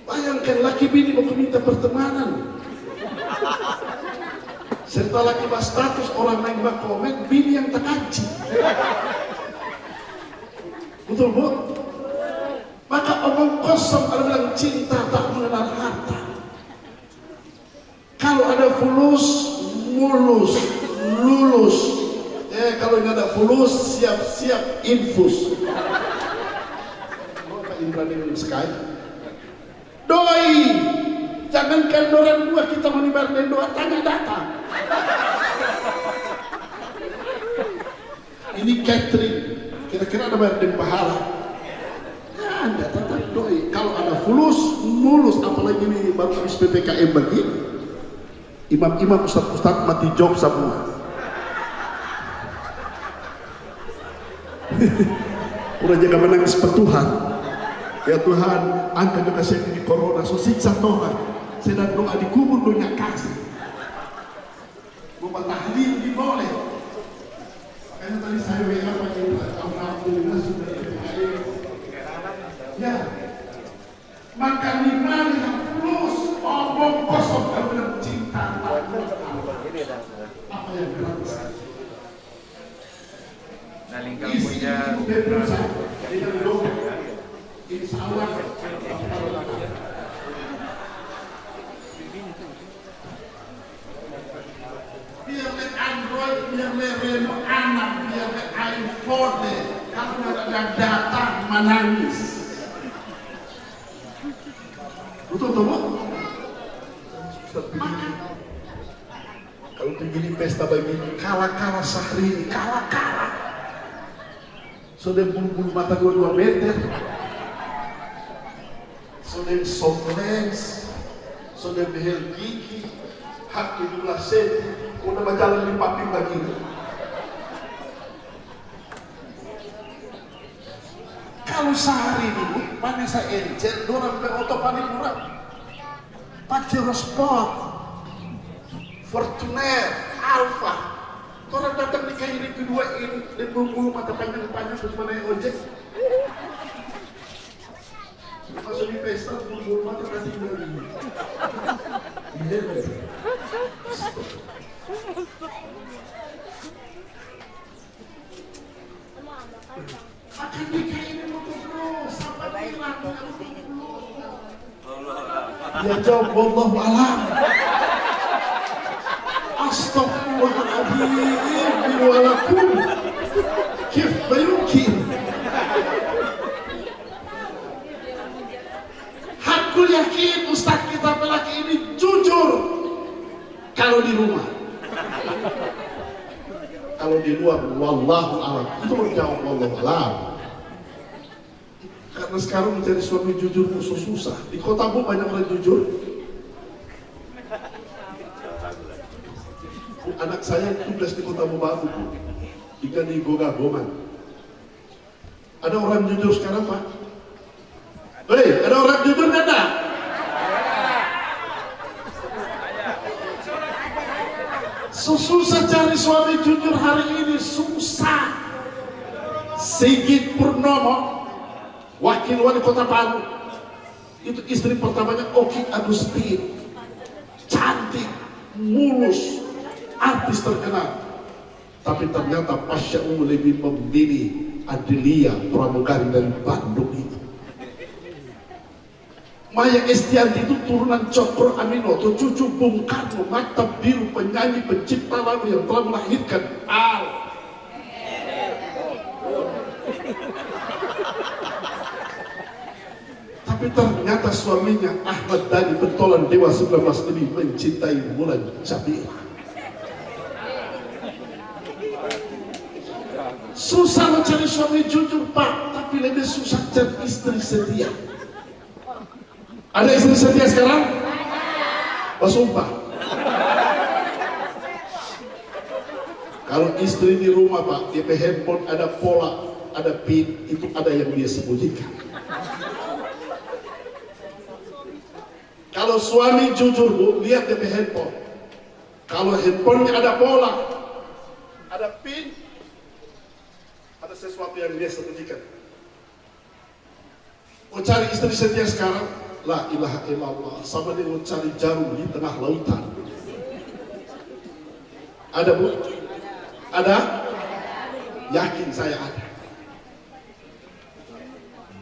[SPEAKER 13] Bayangkan laki bini mau minta pertemanan, serta laki bahas status, orang lain bak komen, bini yang terkanci. Betul Bu? Maka omong kosong ada bilang cinta tak mengenal harta. Kalau ada fulus, mulus, lulus. Kalau nggak ada fulus, siap-siap infus. Pak Indra minum sekali. Doi, jangankan orang dua kita menyebar dan doa tanya datang. Ini catering, kira-kira ada bayar dan pahala? Ada, tetap doi. Kalau ada fulus, mulus, apalagi ini baru habis PPKM begini. Imam-imam, ustaz-ustaz mati job semua. Udah jaga menangis petuhan. Ya Tuhan, angkat kekasih ini corona, so siksa Tuhan. Sedang doa di kubur dunia kasih. Mau tahlil di boleh. Makanya tadi saya WA Pak Indra, alhamdulillah sudah PPKM. Ya, maka lima plus omong kosong kalau cinta. Apa yang gratis?
[SPEAKER 5] Nah, lingkar punya
[SPEAKER 13] insya Allah biar le Android, biar le remote anak, biar le iPhone, kalau ada datang menangis. Betul tuh Bu? Kalau begini pesta begini, kalah-kalah sehari, kalah-kalah. Sudah bulu-bulu mata 2 meter, sudah soft lens, sudah behel gigi, hak 17 cm, udah berjalan 5 pin begini. Kalau sehari ini, Vanessa Angel, dorang auto paling murah, Pajero Sport, Fortuner, Alfa. Orang datang di kayak kedua ini, dan bulu mata panjang-panjang terus naik ojek. Masuk di pesta, bulu mata kasih begini. Makan di kayak ini motor terus, sampai hilang. Dia jawab, wallahu a'lam. Astaghfirullahaladzim walakum kif bayukin. Aku yakin Ustaz kita lelaki ini jujur kalau di rumah. Kalau di luar, wallahu a'lam. Itu menjawab wallahu a'lam. Karena sekarang mencari suami jujur musuh susah. Di kota Bu banyak orang jujur. Anak saya tugas di Kota Baru, ikan di Goga Goman. Ada orang jujur sekarang Pak? Hei, ada orang jujur nggak ada? Susah cari suami jujur hari ini, susah. Sigit Purnomo, wakil wali Kota Palu, itu istri pertamanya Oki Agustin, cantik, mulus, artis terkenal, tapi ternyata Pasha lebih memilih Adelia pramugari dari Bandung itu. Maya Estianti itu turunan Cokro Aminoto, cucu Bung Karno, mata biru, penyanyi pencipta lagu yang telah melahirkan Al. Tapi ternyata suaminya Ahmad Dhani pentolan Dewa 19 lebih mencintai Mulan Jamila. Susah mencari suami jujur Pak, tapi lebih susah cari istri setia. Ada istri setia sekarang? Sumpah. Kalau istri di rumah Pak, di handphone ada pola, ada pin, itu ada yang dia sembunyikan. Kalau suami jujur Bu, lihat DP handphone. Kalau handphonenya ada bola, ada pin, ada sesuatu yang dia sembunyikan. Mau cari istri setia sekarang, la ilaha illallah, sama dia mau cari jarum di tengah lautan. Ada Bu? Ada? Yakin saya ada.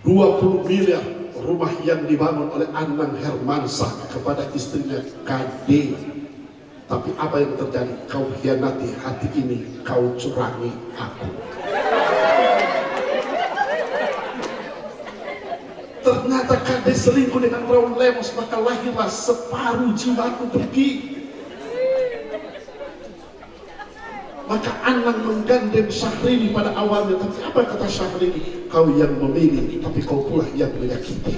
[SPEAKER 13] 20 miliar rumah yang dibangun oleh Anang Hermansyah kepada istrinya KD. Tapi apa yang terjadi? Kau hianati hati ini, kau curangi aku. Ternyata KD selingkuh dengan Raul Lemos, maka lahirlah separuh jiwaku pergi. Maka Anang menggandeng Syahrini pada awalnya, tapi apa kata Syahrini? Kau yang memilih, tapi kau pula yang menyakiti.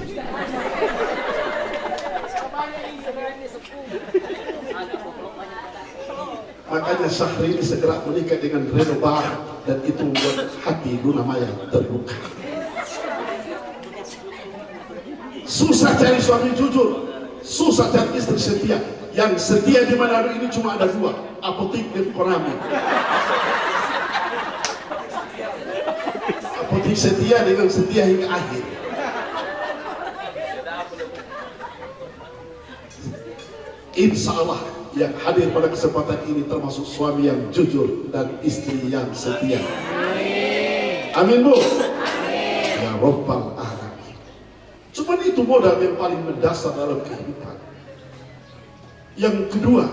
[SPEAKER 13] Makanya Syahrini segera menikah dengan Reno Bar, dan itu membuat hati Luna Maya terluka. Susah cari suami jujur, susah cari istri setia. Yang setia di Manado ini cuma ada 2, Apotik dan Korami. Apotik setia dengan setia hingga akhir. Insya Allah yang hadir pada kesempatan ini termasuk suami yang jujur dan istri yang setia. Amin Bu. Ya Rabbal Alamin. Cuman itu modal yang paling mendasar dalam kehidupan. Yang kedua,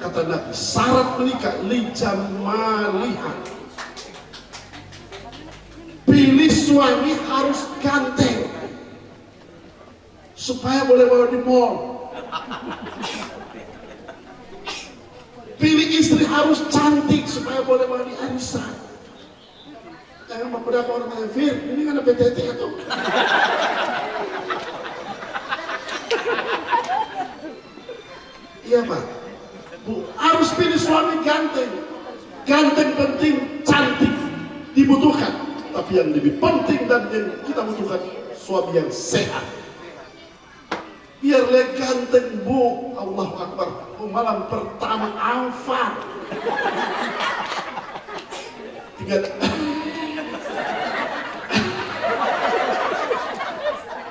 [SPEAKER 13] kata Nabi, syarat menikah lijamaliha. Pilih suami harus ganteng supaya boleh bawa di mall. Pilih istri harus cantik supaya boleh bawa di arisan. Jangan beberapa orang yang Fir, ini kan ada PTT atau? Iya Pak, Bu, harus pilih suami ganteng. Ganteng penting, cantik dibutuhkan. Tapi yang lebih penting dan yang kita butuhkan, suami yang sehat. Biar lihat ganteng Bu, Allahu Akbar. Malam pertama Alfa.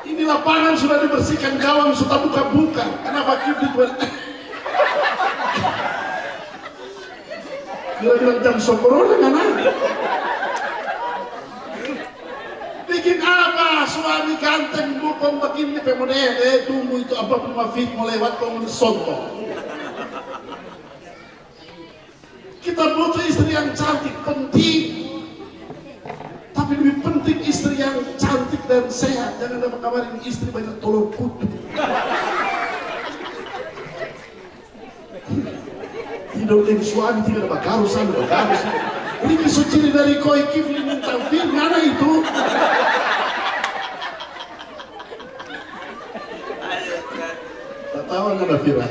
[SPEAKER 13] Ini lapangan sudah dibersihkan, gawang sudah buka-buka. Kenapa kita bilang jam sokoro dengan anak. Bikin apa suami ganteng bukan begini pemodel, tunggu itu apa pemafik mau lewat kau mensontok. Kita butuh istri yang cantik penting, tapi lebih penting istri yang cantik dan sehat. Jangan dapat kabarin istri banyak telur kutu. Tidur dengan suami tidak ada bagarus, ini suci dari koi kifli minta fir, mana itu? Tak tahu nggak Fira.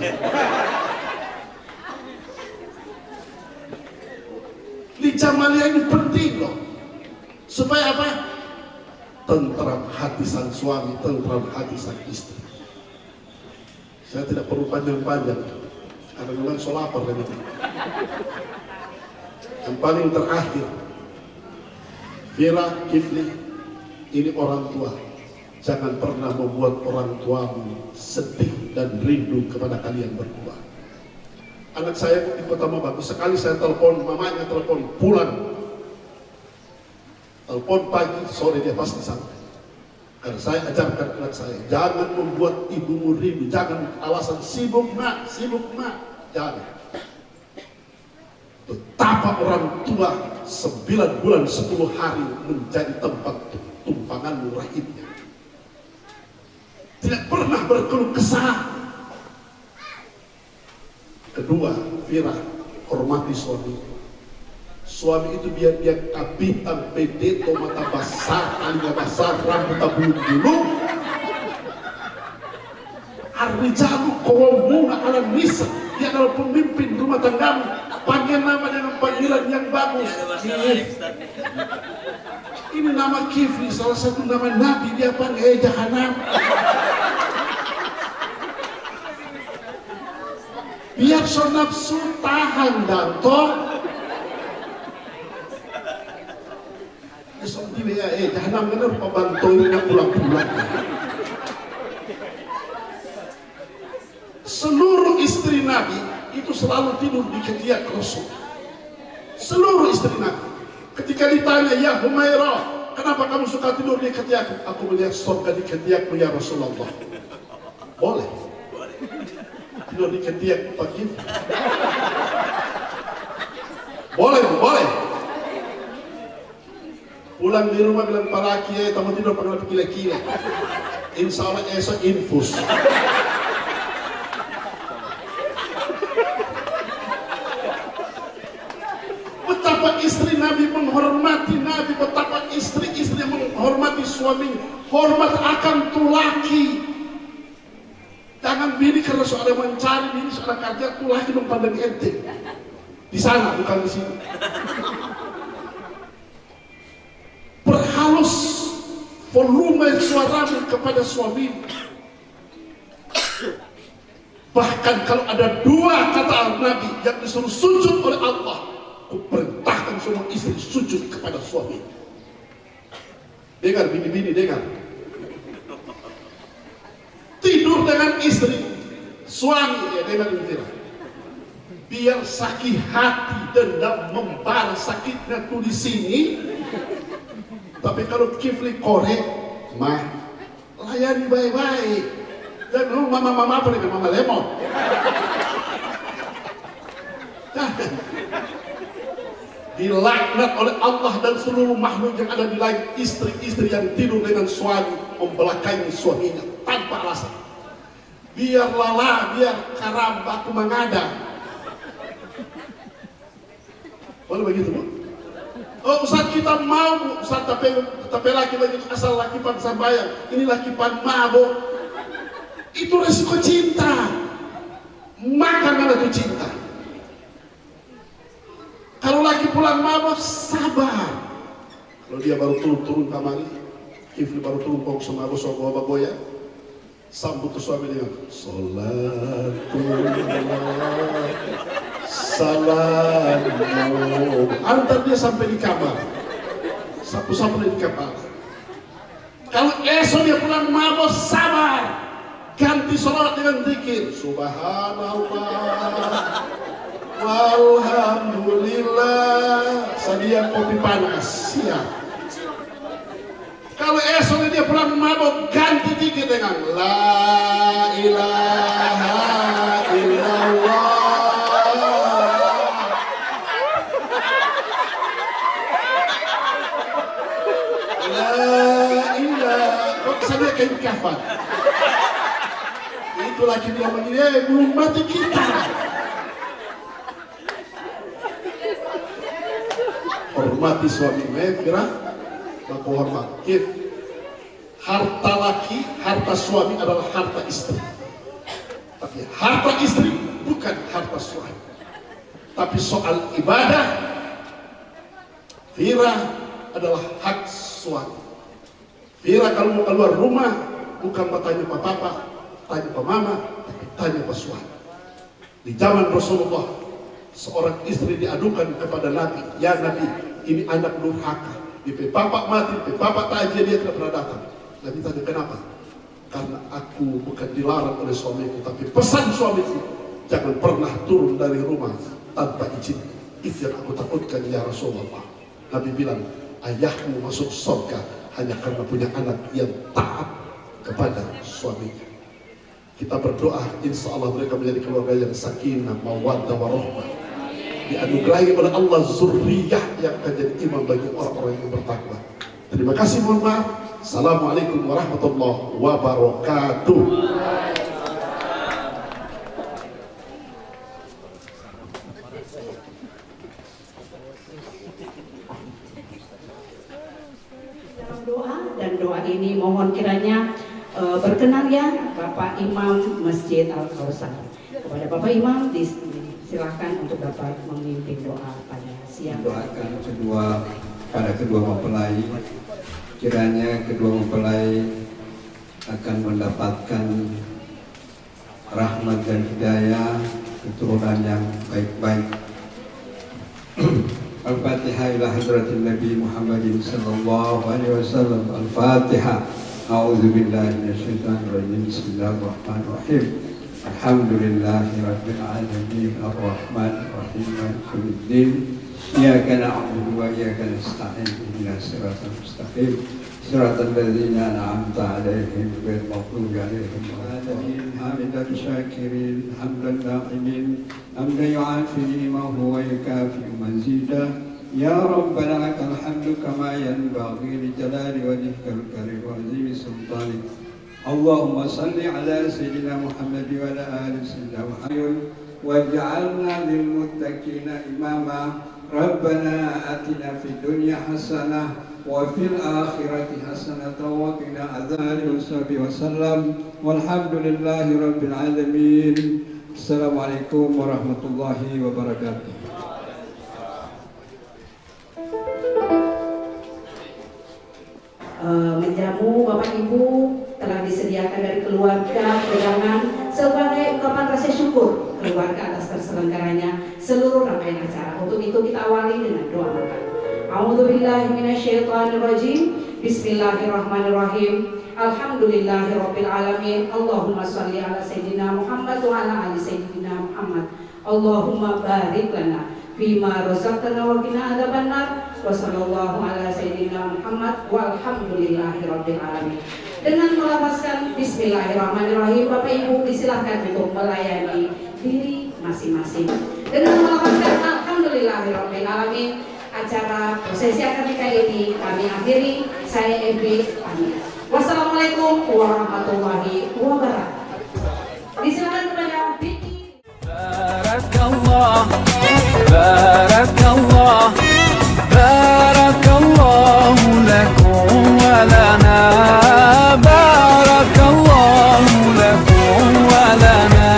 [SPEAKER 13] Lijamalia ini penting loh. Supaya apa? Tentram hati sang suami, tentram hati sang istri. Saya tidak perlu panjang-panjang. Karena memang so lapar kan itu. Yang paling terakhir, Fira, Kifli, ini orang tua. Jangan pernah membuat orang tuamu sedih dan rindu kepada kalian berdua. Anak saya di Kota Mobagu, sekali saya telepon, mamanya telepon, pulang. Telepon pagi, sore dia pasti sampai. Karena saya ajarkan anak saya, jangan membuat ibumu rindu, jangan alasan sibuk mak, jangan. Betapa orang tua 9 bulan 10 hari menjadi tempat tumpanganmu rahimnya. Tidak pernah berkeluh kesah. Kedua, Fira, hormati suami. Suami itu biar dia kapitan PD, mata basah, alinga basah, rambut bulung-bulung. Ar-rijalu qawwamuna 'alan nisa. Dia adalah pemimpin rumah tanggamu. Panggil nama dengan panggilan yang bagus. Ini nama Kifli, salah satu nama Nabi, dia panggil Jahanam. Biar so nafsu tahan dan toh. Esok di jahanam bener pembantunya pulang-pulang. Seluruh istri Nabi itu selalu tidur di ketiak Rasul. Seluruh istri Nabi. Ketika ditanya, ya Humairah, kenapa kamu suka tidur di ketiakku? Aku melihat surga di ketiakmu ya Rasulullah. Boleh. Tidur di ketiak Pak Kif. Boleh, boleh. Pulang di rumah bilang para kiai kamu tidur pakai kila-kila. Insya Allah esok infus. Betapa istri Nabi menghormati Nabi, betapa istri-istri menghormati suaminya. Hormat akan tu laki. Jangan bini karena soalnya mencari bini soalnya kerja tu laki dong pandang ente. Di sana bukan di sini. Perhalus volume suaramu kepada suami. Bahkan kalau ada dua kata Nabi yang disuruh sujud oleh Allah, aku perintahkan semua istri sujud kepada suami. Dengar bini-bini, dengar. Tidur dengan istri, suami ya dengar ini. Biar sakit hati dendam membara sakitnya tuh di sini. Tapi kalau kifli korek, mah layani baik-baik. Dan mama-mama apa dengan mama lemon? Dilaknat oleh Allah dan seluruh makhluk yang ada di langit. Istri-istri yang tidur dengan suami membelakangi suaminya tanpa alasan. Biar lelah, biar karam baku mengada. Boleh begitu, Bu? Oh Ustaz kita mau, Ustaz tapi laki begitu asal laki pan sambayang, ini laki pan mabok. Itu resiko cinta. Makan mana tuh cinta? Kalau laki pulang mabok, sabar. Kalau dia baru turun kamari, Kifli baru turun kok sama Abu Sogo Baboya, sambut tuh suami dia, Salamu. Antar dia sampai di kamar. Sapu-sapu di kamar. Kalau esok dia pulang mabok, sabar. Ganti sholat dengan zikir. Subhanallah. Alhamdulillah. Sedia kopi panas. Siap. Kalau esok dia pulang mabok, ganti zikir dengan La ilaha illallah. Saya kain kafan. Itu lagi dia begini, belum mati kita. Hormati suami kira, maka hormat. Harta laki, harta suami adalah harta istri. Tapi harta istri bukan harta suami. Tapi soal ibadah, firah adalah hak suami. Fira kalau mau keluar rumah bukan bertanya pak papa, tanya pak mama, tapi tanya pak suami. Di zaman Rasulullah, seorang istri diadukan kepada Nabi, ya Nabi, ini anak durhaka. Di papa mati, papa tajir dia tidak pernah datang. Nabi tanya kenapa? Karena aku bukan dilarang oleh suamiku, tapi pesan suamiku jangan pernah turun dari rumah tanpa izin. Itu yang aku takutkan ya Rasulullah. Nabi bilang ayahmu masuk surga hanya karena punya anak yang taat kepada suaminya. Kita berdoa, insya Allah mereka menjadi keluarga yang sakinah, mawaddah, warahmah. Dianugerahi oleh Allah zurriyah yang akan jadi imam bagi orang-orang yang bertakwa. Terima kasih, mohon maaf. Assalamualaikum warahmatullahi wabarakatuh.
[SPEAKER 2] Dan doa ini mohon kiranya berkenan ya Bapak Imam Masjid Al-Kausar. Kepada Bapak Imam silakan untuk Bapak memimpin doa pada siang.
[SPEAKER 4] Doakan pada kedua mempelai, kiranya kedua mempelai akan mendapatkan rahmat dan hidayah keturunan yang baik-baik. Al-Fatihah ila hadratin Nabi Muhammadin sallallahu alaihi wasallam. Al-Fatihah. A'udzu billahi minasyaitonir rajim. Bismillahirrahmanirrahim. Alhamdulillahi rabbil alamin. Ar-Rahmanir Rahim. Maliki yaumiddin. Iyyaka na'budu wa iyyaka nasta'in. Ihdinas siratal mustaqim. Siratal ladzina an'amta 'alaihim ghairil maghdubi 'alaihim waladdallin. Hamidan syakirin, hamdan na'imin, hamdan yu'afi ni'amahu wa yukafi mazidah. Ya Rabbana lakal hamdu kama yanbaghi li jalali wajhikal karim wa 'azimi sultanik. Allahumma salli ala sayyidina Muhammad wa ala ali sayyidina Muhammad waj'alna lil muttaqina imama. Rabbana atina fid dunya hasanah wa fil akhirati hasanatan wa qina adzabannar. Wasallam walhamdulillahi rabbil alamin. Assalamualaikum warahmatullahi wabarakatuh.
[SPEAKER 2] Menjamu Bapak Ibu telah disediakan dari keluarga pegangan sebagai ungkapan rasa syukur keluarga atas terselenggaranya seluruh rangkaian acara. Untuk itu kita awali dengan doa makan. A'udzubillahi minasyaitonirrajim. Bismillahirrahmanirrahim. Alhamdulillahirabbil alamin. Allahumma shalli ala sayyidina Muhammad wa ala ali sayyidina Muhammad. Allahumma barik lana fima razaqtana wa qina adzabannar. Wa sallallahu ala sayyidina Muhammad walhamdulillahirabbil alamin. Dengan melafazkan bismillahirrahmanirrahim, Bapak Ibu disilahkan untuk melayani diri masing-masing. Dengan melafazkan alhamdulillahirabbil alamin, acara prosesi akad nikah ini kami akhiri. Saya Ebi pamit. Wassalamualaikum warahmatullahi wabarakatuh. Disilakan kepada Vicky.
[SPEAKER 1] Barakallah, barakallah, barakallahu lakum wa lana, barakallahu lakum wa lana.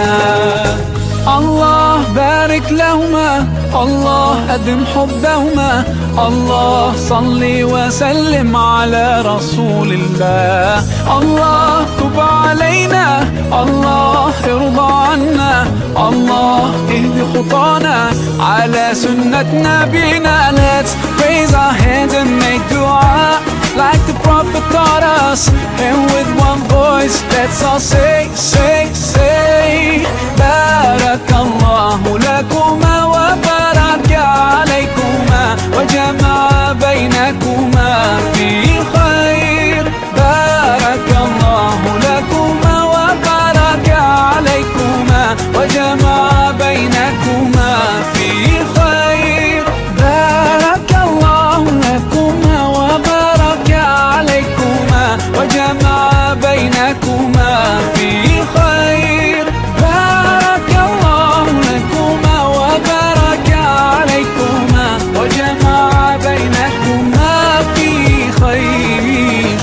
[SPEAKER 1] Allah barik lahuma, Allah أدم حبهما. الله صلي وسلم على رسول الله. الله تب علينا، الله ارضى عنا، الله اهد خطانا على سنة نبينا. Let's raise our hands and make dua like the Prophet taught us, and with one voice let's all say, say, say, Barakallahu lakuma wa baraka alaykuma wa jama'a bainakuma fi khair. Barakallahu lakuma wa baraka alaykuma wa jama'a bainakuma fi khair. Barakallahu lakuma wa baraka alaykuma wa jama'a bainakuma fi khair. Barakallahu lakuma wa baraka alaykuma wa jama'a bainakuma fi khair.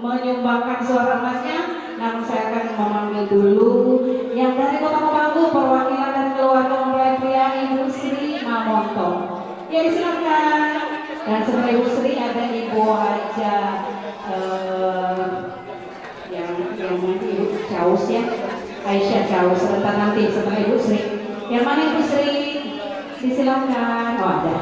[SPEAKER 2] Menyumbangkan suara emasnya, namun saya akan memanggil dulu yang dari Kota Mobagu, perwakilan dari keluarga mempelai pria Ibu Sri Mamonto. Ya disilakan. Dan setelah Ibu Sri ada Ibu Haja yang Ibu Caus ya, Aisyah Caus. Sebentar nanti setelah Ibu Sri. Yang mana Ibu Sri? Disilakan. Oh ada.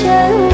[SPEAKER 14] شاء